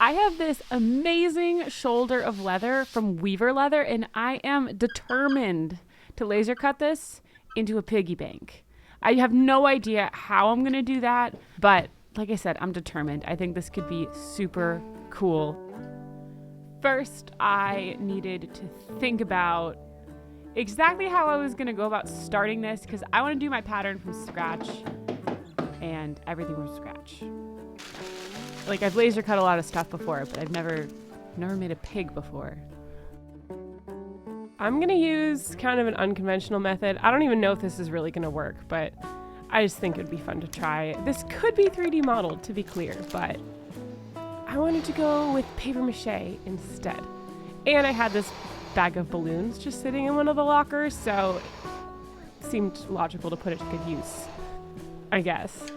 I have this amazing shoulder of leather from Weaver Leather, and I am determined to laser cut this into a piggy bank. I have no idea how I'm going to do that, but like I said, I'm determined. I think this could be super cool. First, I needed to think about exactly how I was going to go about starting this, because I want to do my pattern from scratch and everything from scratch. Like, I've laser cut a lot of stuff before, but I've never made a pig before. I'm going to use kind of an unconventional method. I don't even know if this is really going to work, but I just think it'd be fun to try. This could be 3D modeled, to be clear, but I wanted to go with paper mache instead. And I had this bag of balloons just sitting in one of the lockers, so it seemed logical to put it to good use, I guess.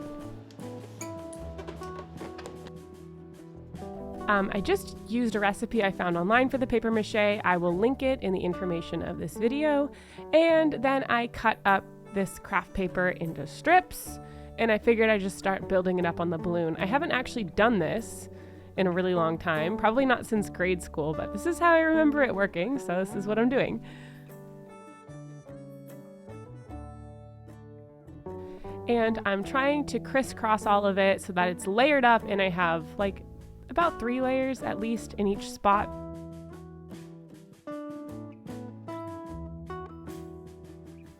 I just used a recipe I found online for the paper mache. I will link it in the information of this video. And then I cut up this craft paper into strips, and I figured I'd just start building it up on the balloon. I haven't actually done this in a really long time, probably not since grade school, but this is how I remember it working, so this is what I'm doing. And I'm trying to crisscross all of it so that it's layered up, and I have like about 3 layers at least in each spot.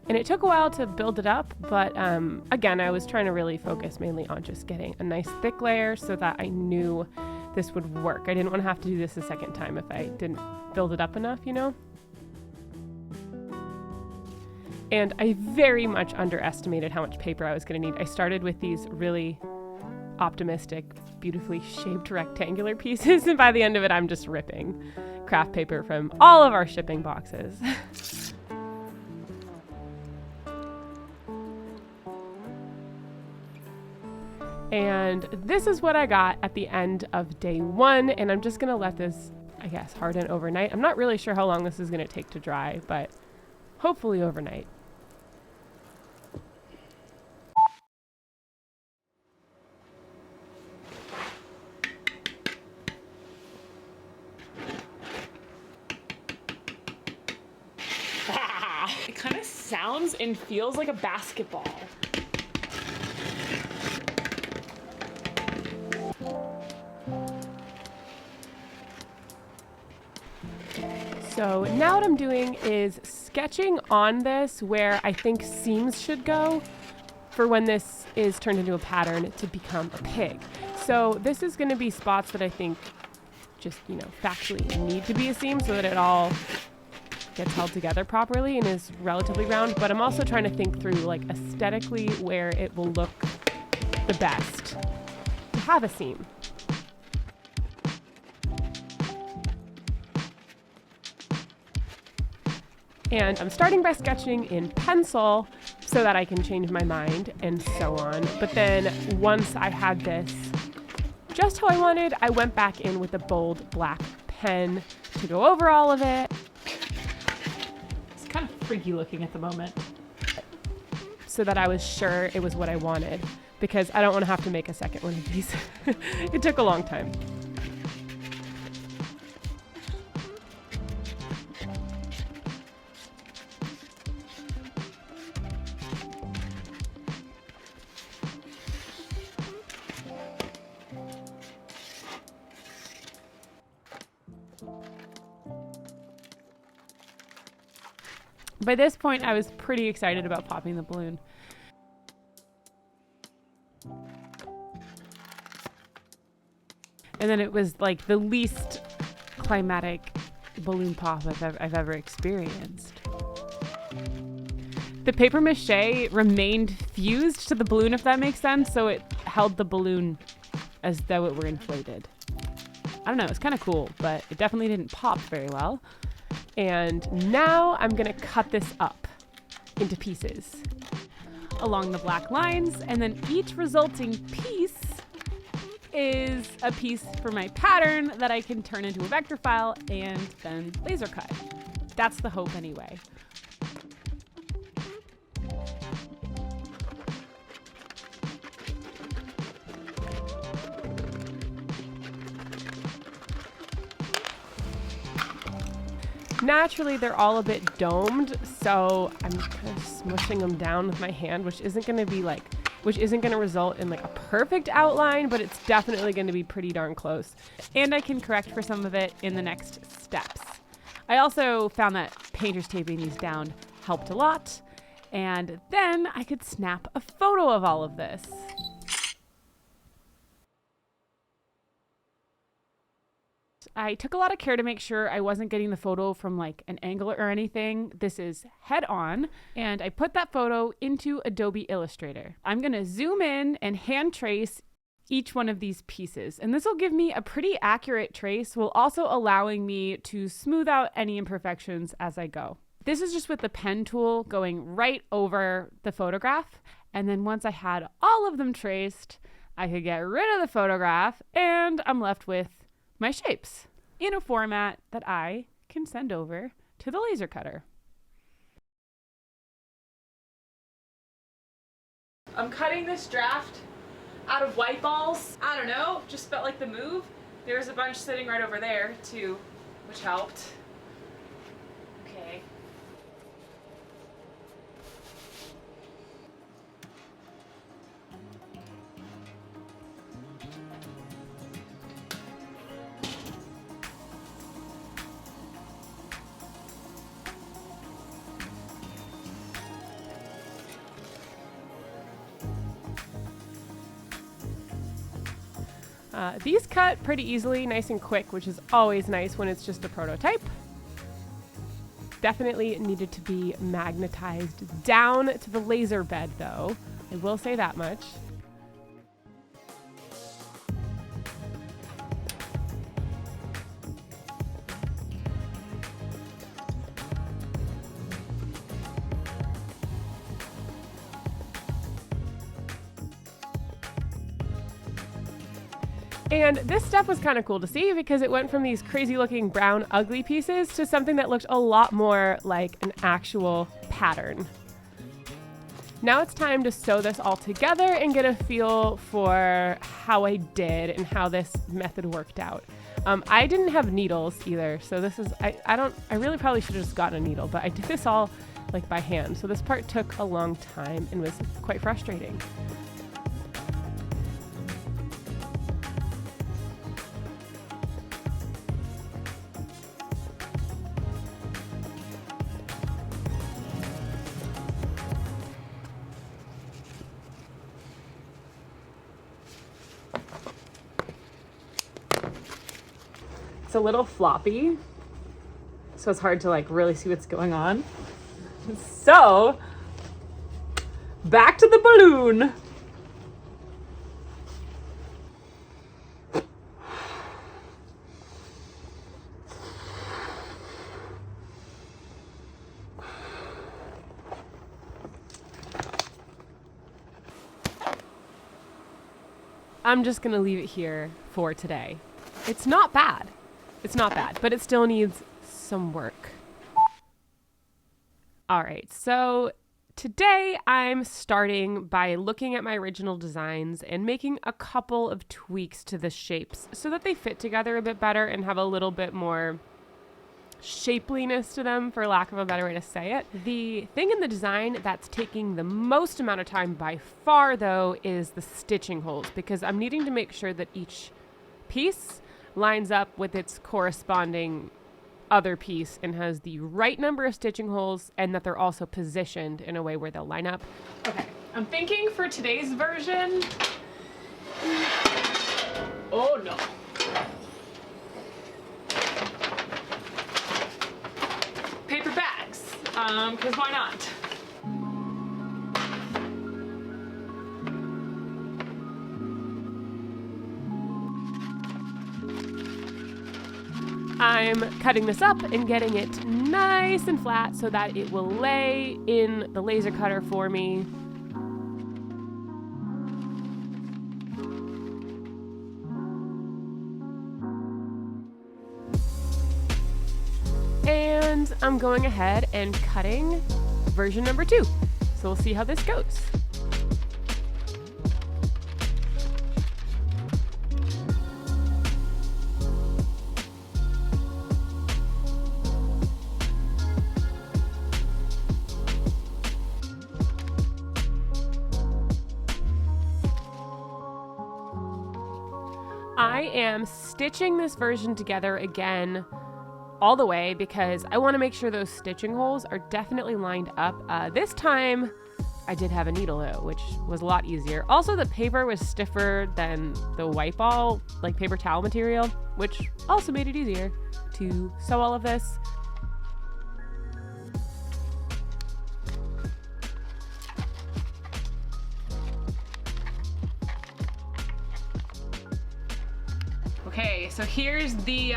And it took a while to build it up, but again, I was trying to really focus mainly on just getting a nice thick layer so that I knew this would work. I didn't want to have to do this a second time if I didn't build it up enough, you know? And I very much underestimated how much paper I was going to need. I started with these really optimistic, beautifully shaped rectangular pieces, and by the end of it, I'm just ripping craft paper from all of our shipping boxes. And this is what I got at the end of day 1, and I'm just gonna let this, I guess, harden overnight. I'm not really sure how long this is gonna take to dry, but hopefully overnight. It kind of sounds and feels like a basketball. So now what I'm doing is sketching on this where I think seams should go for when this is turned into a pattern to become a pig. So this is going to be spots that I think just, you know, factually need to be a seam so that it all gets held together properly and is relatively round. But I'm also trying to think through, like, aesthetically where it will look the best to have a seam. And I'm starting by sketching in pencil so that I can change my mind and so on. But then once I had this just how I wanted, I went back in with a bold black pen to go over all of it. It's kind of freaky looking at the moment. So that I was sure it was what I wanted, because I don't want to have to make a second one of these. It took a long time. By this point, I was pretty excited about popping the balloon. And then it was like the least climatic balloon pop I've ever experienced. The paper mache remained fused to the balloon, if that makes sense, so it held the balloon as though it were inflated. I don't know, it's kind of cool, but it definitely didn't pop very well. And now I'm gonna cut this up into pieces along the black lines, and then each resulting piece is a piece for my pattern that I can turn into a vector file and then laser cut. That's the hope anyway. Naturally, they're all a bit domed, so I'm kind of smushing them down with my hand, which isn't going to result in like a perfect outline, but it's definitely going to be pretty darn close. And I can correct for some of it in the next steps. I also found that painter's taping these down helped a lot. And then I could snap a photo of all of this. I took a lot of care to make sure I wasn't getting the photo from like an angle or anything. This is head on, and I put that photo into Adobe Illustrator. I'm going to zoom in and hand trace each one of these pieces, and this will give me a pretty accurate trace while also allowing me to smooth out any imperfections as I go. This is just with the pen tool going right over the photograph, and then once I had all of them traced, I could get rid of the photograph, and I'm left with my shapes in a format that I can send over to the laser cutter. I'm cutting this draft out of white balls. I don't know, just felt like the move. There's a bunch sitting right over there too, which helped. Okay. These cut pretty easily, nice and quick, which is always nice when it's just a prototype. Definitely needed to be magnetized down to the laser bed though. I will say that much. And this stuff was kind of cool to see because it went from these crazy looking brown ugly pieces to something that looked a lot more like an actual pattern. Now it's time to sew this all together and get a feel for how I did and how this method worked out. I didn't have needles either, so this is, I really probably should have just gotten a needle, but I did this all like by hand. So this part took a long time and was quite frustrating. It's a little floppy, so it's hard to like really see what's going on. So, back to the balloon. I'm just gonna leave it here for today. It's not bad. It's not bad, but it still needs some work. All right, so today I'm starting by looking at my original designs and making a couple of tweaks to the shapes so that they fit together a bit better and have a little bit more shapeliness to them, for lack of a better way to say it. The thing in the design that's taking the most amount of time by far, though, is the stitching holes, because I'm needing to make sure that each piece lines up with its corresponding other piece and has the right number of stitching holes, and that they're also positioned in a way where they'll line up. Okay, I'm thinking for today's version, oh no. Paper bags, because why not? I'm cutting this up and getting it nice and flat so that it will lay in the laser cutter for me. And I'm going ahead and cutting version number 2. So we'll see how this goes. I am stitching this version together again all the way because I want to make sure those stitching holes are definitely lined up. This time I did have a needle though, which was a lot easier. Also, the paper was stiffer than the white ball, like paper towel material, which also made it easier to sew all of this. Okay, so here's the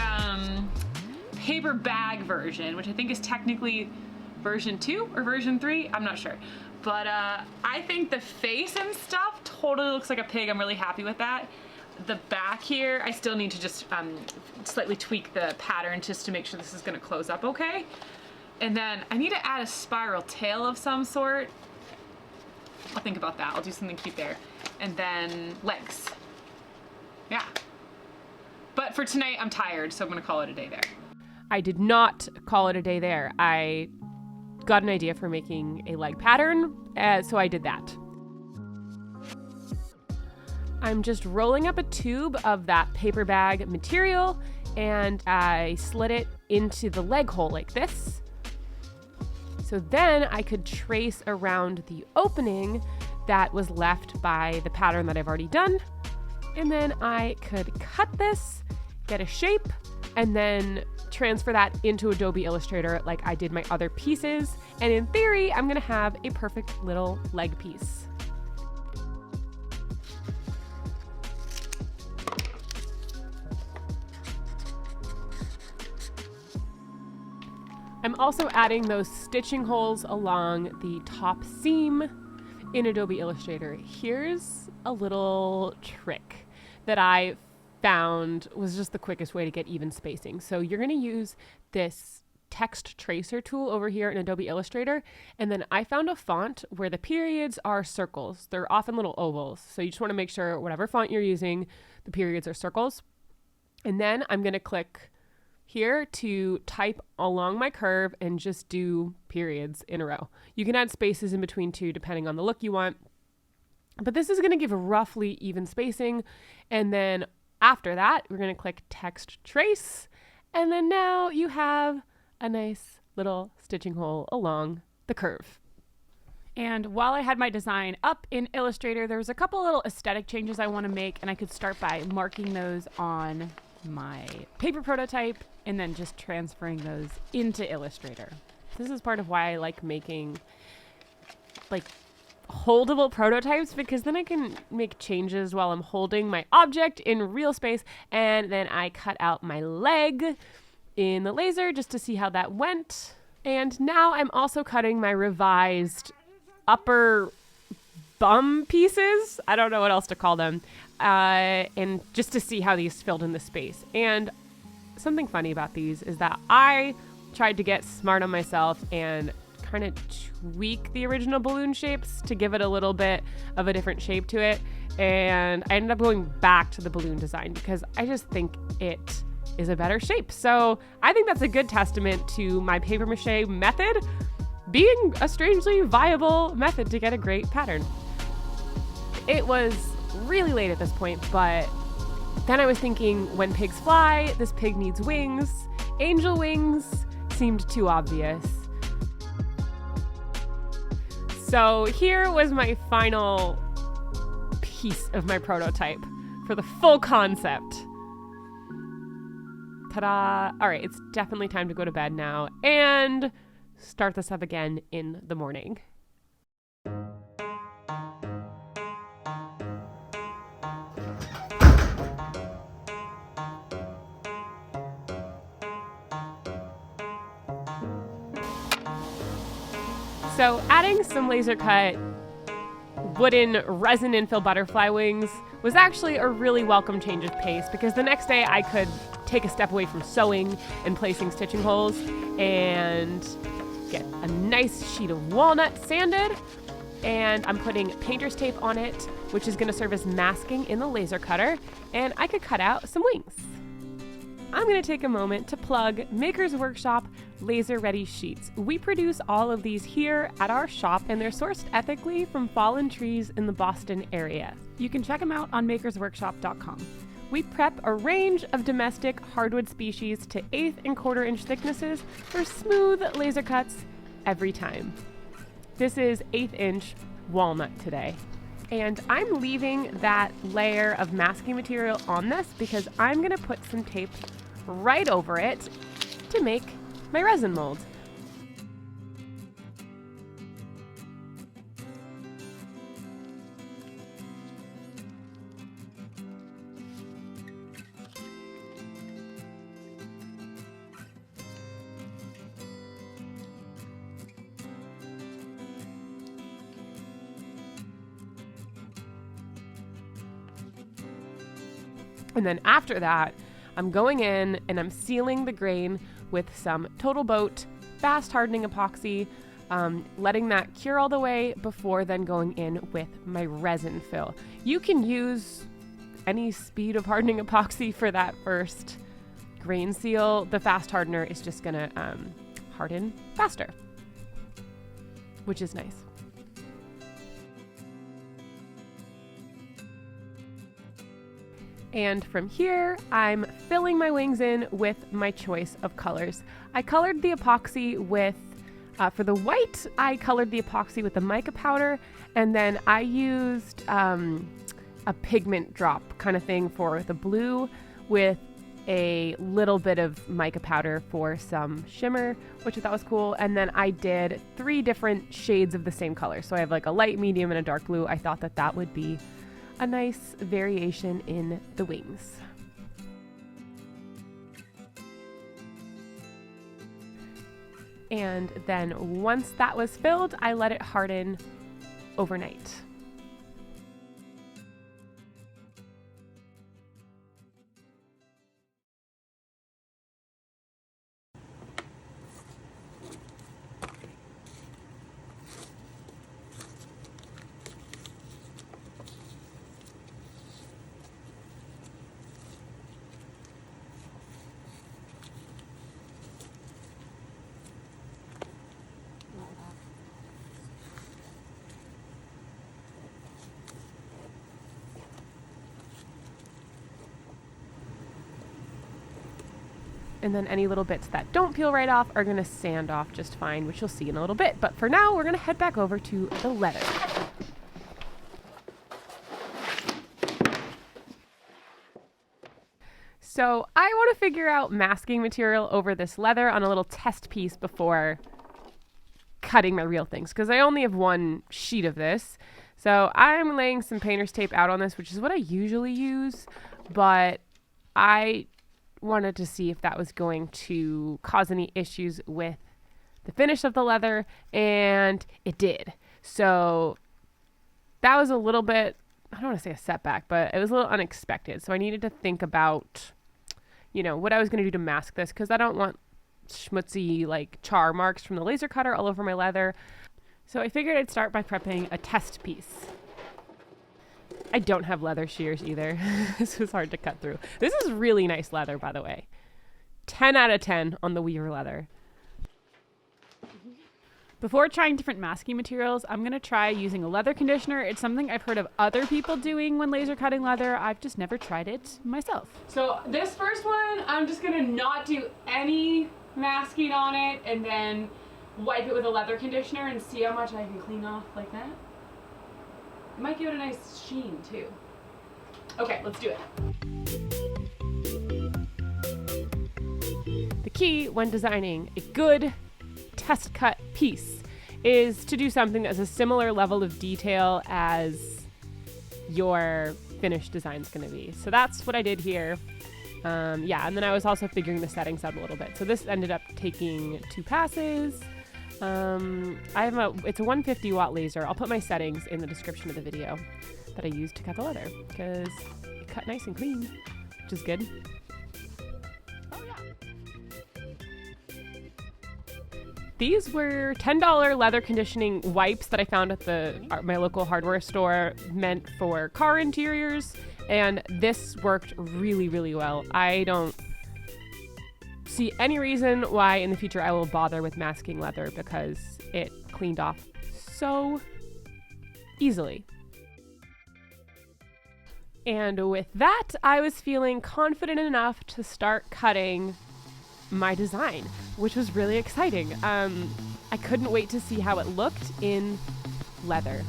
paper bag version, which I think is technically version 2 or version 3, I'm not sure. But I think the face and stuff totally looks like a pig. I'm really happy with that. The back here, I still need to just slightly tweak the pattern just to make sure this is gonna close up okay. And then I need to add a spiral tail of some sort. I'll think about that, I'll do something cute there. And then legs, yeah. But for tonight, I'm tired, so I'm gonna call it a day there. I did not call it a day there. I got an idea for making a leg pattern, so I did that. I'm just rolling up a tube of that paper bag material, and I slid it into the leg hole like this. So then I could trace around the opening that was left by the pattern that I've already done. And then I could cut this, get a shape, and then transfer that into Adobe Illustrator like I did my other pieces. And in theory, I'm gonna have a perfect little leg piece. I'm also adding those stitching holes along the top seam in Adobe Illustrator. Here's a little trick that I found was just the quickest way to get even spacing. So you're gonna use this text tracer tool over here in Adobe Illustrator, and then I found a font where the periods are circles. They're often little ovals, so you just wanna make sure whatever font you're using, the periods are circles. And then I'm gonna click here to type along my curve and just do periods in a row. You can add spaces in between too, depending on the look you want. But this is gonna give a roughly even spacing. And then after that, we're gonna click text trace. And then now you have a nice little stitching hole along the curve. And while I had my design up in Illustrator, there was a couple little aesthetic changes I wanna make, and I could start by marking those on my paper prototype and then just transferring those into Illustrator. This is part of why I like making like holdable prototypes, because then I can make changes while I'm holding my object in real space. And then I cut out my leg in the laser just to see how that went. And now I'm also cutting my revised upper bum pieces. I don't know what else to call them. And just to see how these filled in the space. And something funny about these is that I tried to get smart on myself and kind of tweak the original balloon shapes to give it a little bit of a different shape to it. And I ended up going back to the balloon design because I just think it is a better shape. So I think that's a good testament to my paper mache method being a strangely viable method to get a great pattern. It was really late at this point, but then I was thinking, when pigs fly, this pig needs wings. Angel wings seemed too obvious. So here was my final piece of my prototype for the full concept. Ta-da! All right, it's definitely time to go to bed now and start this up again in the morning. So adding some laser cut wooden resin infill butterfly wings was actually a really welcome change of pace, because the next day I could take a step away from sewing and placing stitching holes and get a nice sheet of walnut sanded. And I'm putting painter's tape on it, which is going to serve as masking in the laser cutter, and I could cut out some wings. I'm going to take a moment to plug Maker's Workshop Laser Ready Sheets. We produce all of these here at our shop, and they're sourced ethically from fallen trees in the Boston area. You can check them out on makersworkshop.com. We prep a range of domestic hardwood species to 1/8 and 1/4 inch thicknesses for smooth laser cuts every time. This is 1/8 inch walnut today. And I'm leaving that layer of masking material on this because I'm gonna put some tape right over it to make my resin mold. And then after that, I'm going in and I'm sealing the grain with some Total Boat fast hardening epoxy, letting that cure all the way before then going in with my resin fill. You can use any speed of hardening epoxy for that first grain seal. The fast hardener is just gonna harden faster, which is nice. And from here, I'm filling my wings in with my choice of colors. I colored the epoxy with, for the white, I colored the epoxy with the mica powder, and then I used a pigment drop kind of thing for the blue with a little bit of mica powder for some shimmer, which I thought was cool. And then I did 3 different shades of the same color. So I have like a light, medium, and a dark blue. I thought that that would be a nice variation in the wings. And then once that was filled, I let it harden overnight. And then any little bits that don't peel right off are gonna sand off just fine, which you'll see in a little bit. But for now, we're gonna head back over to the leather. So I want to figure out masking material over this leather on a little test piece before cutting my real things, because I only have 1 sheet of this. So I'm laying some painter's tape out on this, which is what I usually use, but I wanted to see if that was going to cause any issues with the finish of the leather, and it did. So that was a little bit, I don't want to say a setback, but it was a little unexpected. So I needed to think about, what I was going to do to mask this, because I don't want schmutzy like char marks from the laser cutter all over my leather. So I figured I'd start by prepping a test piece. I don't have leather shears either. This was hard to cut through. This is really nice leather, by the way. 10 out of 10 on the Weaver leather. Before trying different masking materials, I'm going to try using a leather conditioner. It's something I've heard of other people doing when laser cutting leather. I've just never tried it myself. So this first one, I'm just going to not do any masking on it and then wipe it with a leather conditioner and see how much I can clean off like that. It might give it a nice sheen too. Okay, let's do it. The key when designing a good test cut piece is to do something that's a similar level of detail as your finished design is going to be. So that's what I did here. And then I was also figuring the settings out a little bit. So this ended up taking 2 passes. It's a 150 watt laser. I'll put my settings in the description of the video that I used to cut the leather because it cut nice and clean, which is good. These were $10 leather conditioning wipes that I found at my local hardware store, meant for car interiors, and this worked really, really well. I don't see any reason why in the future I will bother with masking leather because it cleaned off so easily. And with that, I was feeling confident enough to start cutting my design, which was really exciting. I couldn't wait to see how it looked in leather.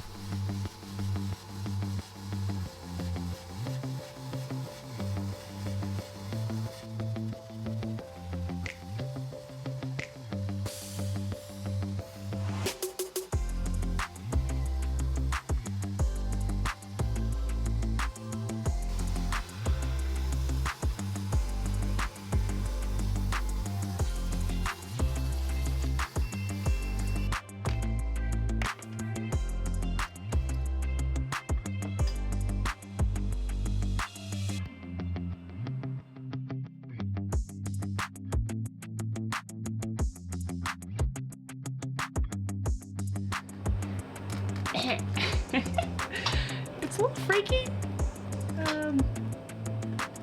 It's a little freaky,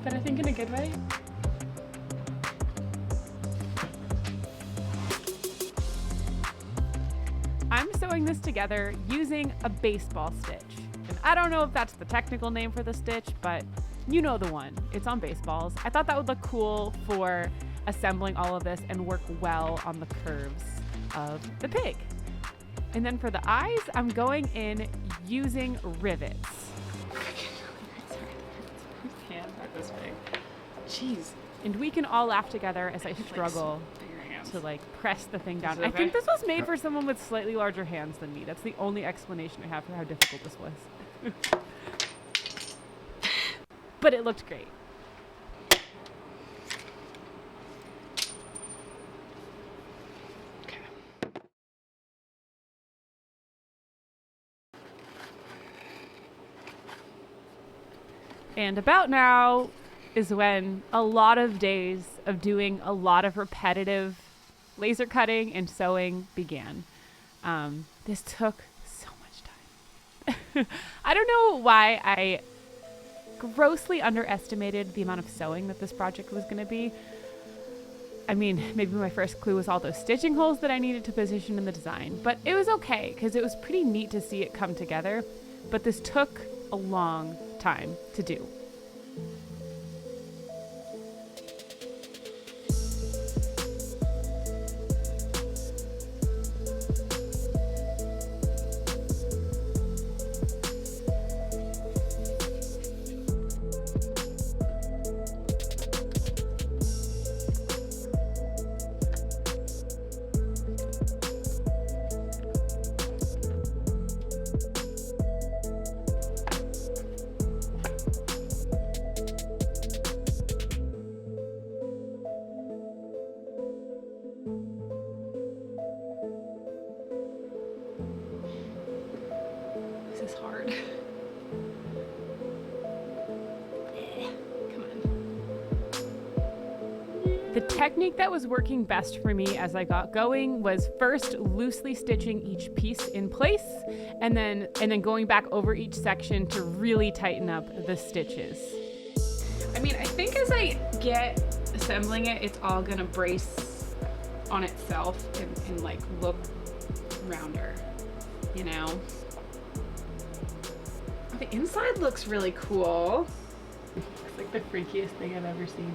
but I think in a good way. I'm sewing this together using a baseball stitch. And I don't know if that's the technical name for the stitch, but you know the one. It's on baseballs. I thought that would look cool for assembling all of this and work well on the curves of the pig. And then for the eyes, I'm going in using rivets. Jeez. And we can all laugh together as I struggle to like press the thing down. I think this was made for someone with slightly larger hands than me. That's the only explanation I have for how difficult this was. But it looked great. And about now is when a lot of days of doing a lot of repetitive laser cutting and sewing began. This took so much time. I don't know why I grossly underestimated the amount of sewing that this project was going to be. I mean, maybe my first clue was all those stitching holes that I needed to position in the design, but it was okay because it was pretty neat to see it come together. But this took a long time to do. This is hard. Come on. The technique that was working best for me as I got going was first loosely stitching each piece in place and then going back over each section to really tighten up the stitches. I mean, I think as I get assembling it, it's all gonna brace on itself and like look rounder, you know? The inside looks really cool. It's like the freakiest thing I've ever seen.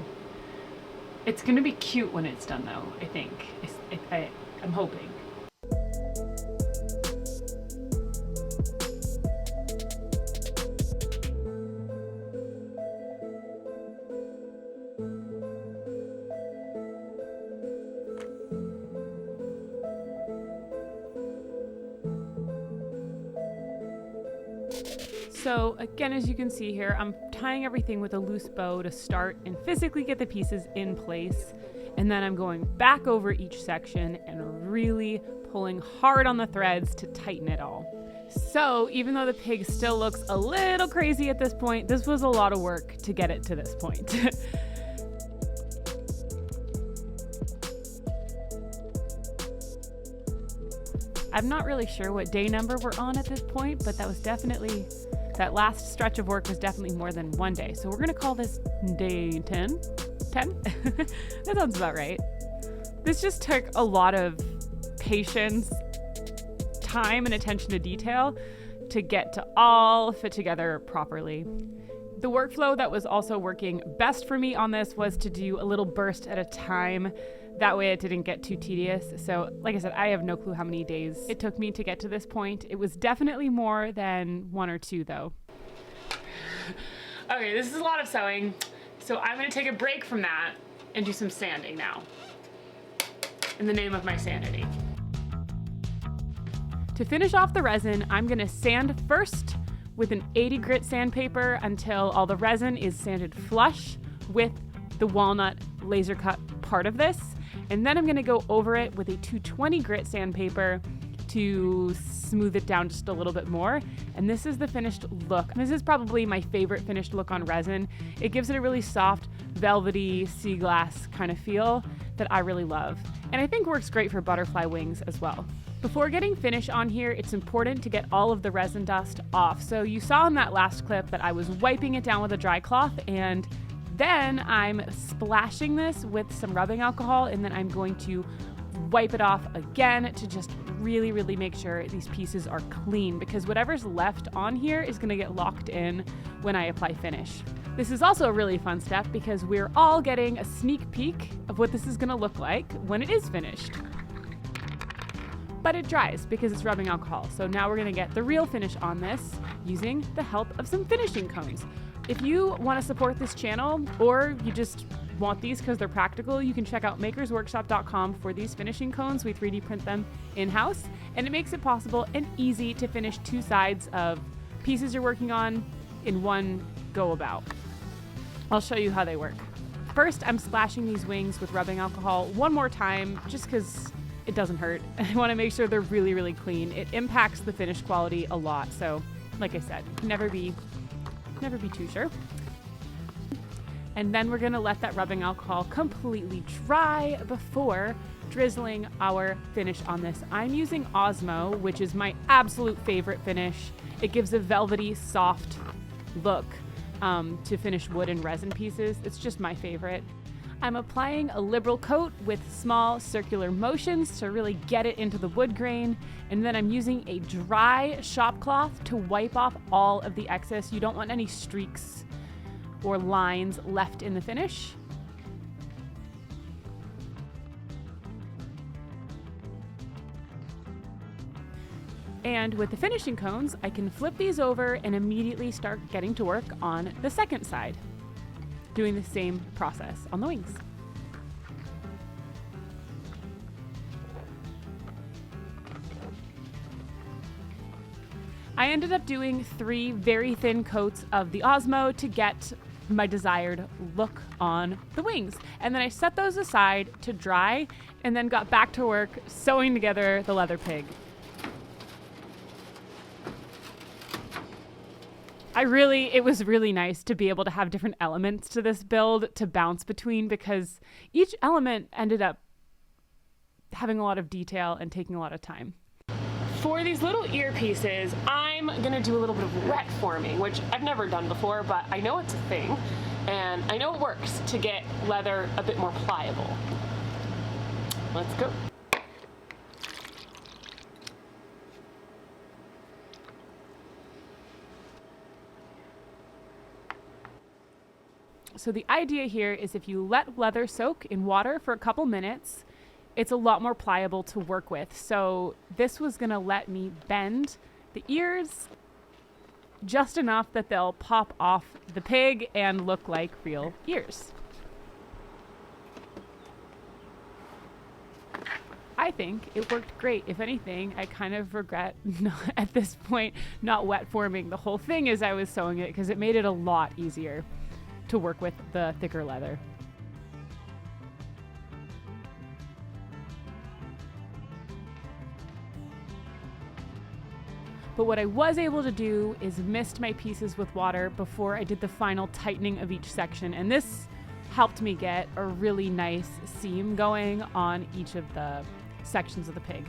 It's gonna be cute when it's done though, I think. I'm hoping. So again, as you can see here, I'm tying everything with a loose bow to start and physically get the pieces in place. And then I'm going back over each section and really pulling hard on the threads to tighten it all. So even though the pig still looks a little crazy at this point, this was a lot of work to get it to this point. I'm not really sure what day number we're on at this point, but that last stretch of work was definitely more than one day. So we're gonna call this day 10? 10? That sounds about right. This just took a lot of patience, time, and attention to detail to get to all fit together properly. The workflow that was also working best for me on this was to do a little burst at a time. That way it didn't get too tedious. So like I said, I have no clue how many days it took me to get to this point. It was definitely more than 1 or 2 though. Okay, this is a lot of sewing. So I'm gonna take a break from that and do some sanding now, in the name of my sanity. To finish off the resin, I'm gonna sand first with an 80 grit sandpaper until all the resin is sanded flush with the walnut laser cut part of this. And then I'm gonna go over it with a 220 grit sandpaper to smooth it down just a little bit more. And this is the finished look. This is probably my favorite finished look on resin. It gives it a really soft, velvety, sea glass kind of feel that I really love. And I think works great for butterfly wings as well. Before getting finish on here, it's important to get all of the resin dust off. So you saw in that last clip that I was wiping it down with a dry cloth, and then I'm splashing this with some rubbing alcohol, and then I'm going to wipe it off again to just really, really make sure these pieces are clean, because whatever's left on here is gonna get locked in when I apply finish. This is also a really fun step because we're all getting a sneak peek of what this is gonna look like when it is finished. But it dries because it's rubbing alcohol. So now we're gonna get the real finish on this using the help of some finishing cones. If you wanna support this channel, or you just want these because they're practical, you can check out makersworkshop.com for these finishing cones. We 3D print them in-house, and it makes it possible and easy to finish 2 sides of pieces you're working on in one go about. I'll show you how they work. First, I'm splashing these wings with rubbing alcohol one more time, just because it doesn't hurt. I want to make sure they're really, really clean. It impacts the finish quality a lot. So, like I said, never be too sure. And then we're gonna let that rubbing alcohol completely dry before drizzling our finish on this. I'm using Osmo, which is my absolute favorite finish. It gives a velvety, soft look to finish wood and resin pieces. It's just my favorite. I'm applying a liberal coat with small circular motions to really get it into the wood grain. And then I'm using a dry shop cloth to wipe off all of the excess. You don't want any streaks or lines left in the finish. And with the finishing cones, I can flip these over and immediately start getting to work on the second side, doing the same process on the wings. I ended up doing 3 very thin coats of the Osmo to get my desired look on the wings. And then I set those aside to dry and then got back to work sewing together the leather pig. It was really nice to be able to have different elements to this build to bounce between, because each element ended up having a lot of detail and taking a lot of time. For these little earpieces, I'm gonna do a little bit of wet forming, which I've never done before, but I know it's a thing, and I know it works to get leather a bit more pliable. Let's go. So the idea here is if you let leather soak in water for a couple minutes, it's a lot more pliable to work with. So this was gonna let me bend the ears just enough that they'll pop off the pig and look like real ears. I think it worked great. If anything, I kind of regret at this point not wet forming the whole thing as I was sewing it, because it made it a lot easier to work with the thicker leather. But what I was able to do is mist my pieces with water before I did the final tightening of each section. And this helped me get a really nice seam going on each of the sections of the pig.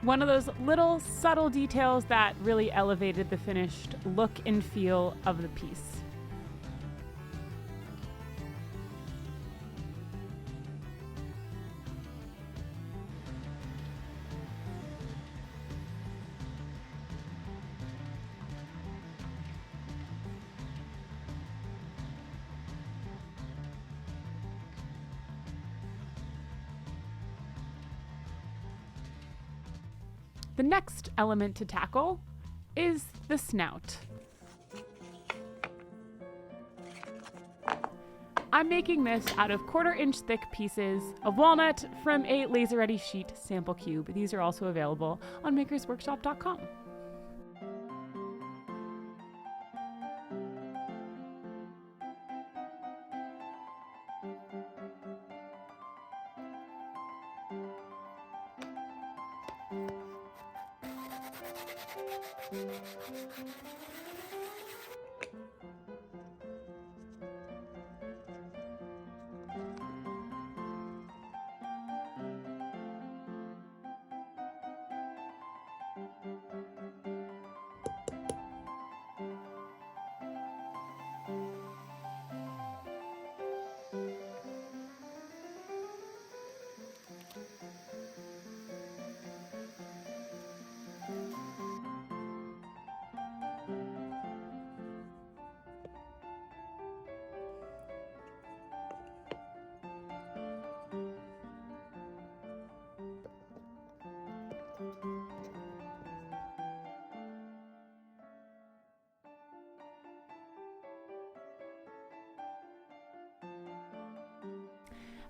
One of those little subtle details that really elevated the finished look and feel of the piece. The next element to tackle is the snout. I'm making this out of 1/4 inch thick pieces of walnut from a Laser Ready sheet sample cube. These are also available on makersworkshop.com.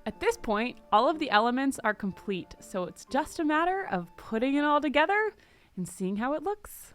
At this point, all of the elements are complete, so it's just a matter of putting it all together and seeing how it looks.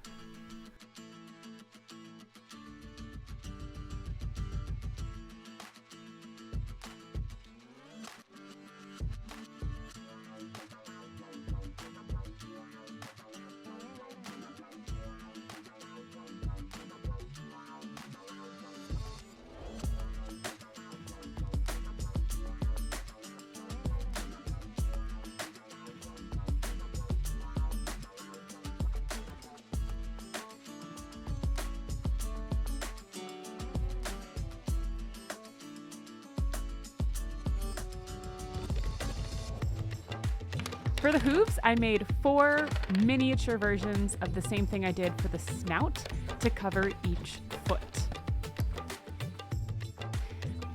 For the hooves, I made 4 miniature versions of the same thing I did for the snout to cover each foot.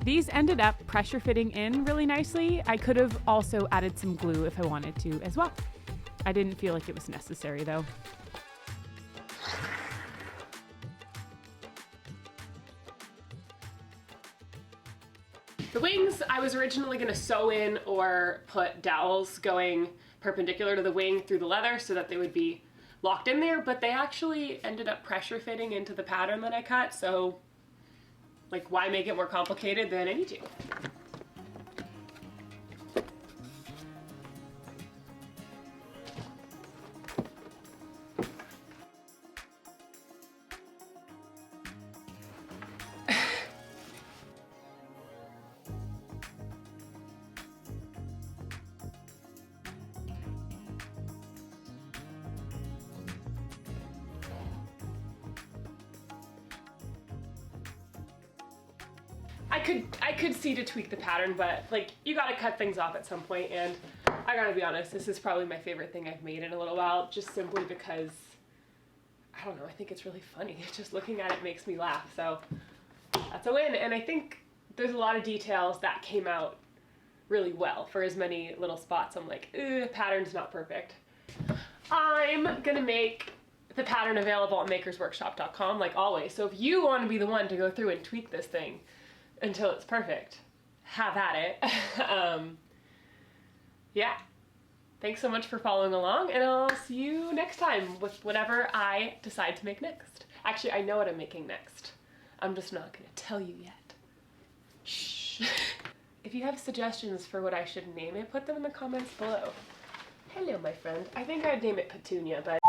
These ended up pressure fitting in really nicely. I could have also added some glue if I wanted to as well. I didn't feel like it was necessary though. The wings I was originally going to sew in or put dowels going perpendicular to the wing through the leather so that they would be locked in there, but they actually ended up pressure fitting into the pattern that I cut, so like why make it more complicated than I need to? I could see to tweak the pattern, but like you gotta cut things off at some point, and I gotta be honest, this is probably my favorite thing I've made in a little while, just simply because, I don't know, I think it's really funny. Just looking at it makes me laugh, so that's a win. And I think there's a lot of details that came out really well for as many little spots. I'm like, pattern's not perfect. I'm gonna make the pattern available on makersworkshop.com like always, so if you want to be the one to go through and tweak this thing until it's perfect, have at it. Yeah, thanks so much for following along, and I'll see you next time with whatever I decide to make next. Actually, I know what I'm making next. I'm just not gonna tell you yet. Shh. If you have suggestions for what I should name it, put them in the comments below. Hello, my friend. I think I'd name it Petunia, but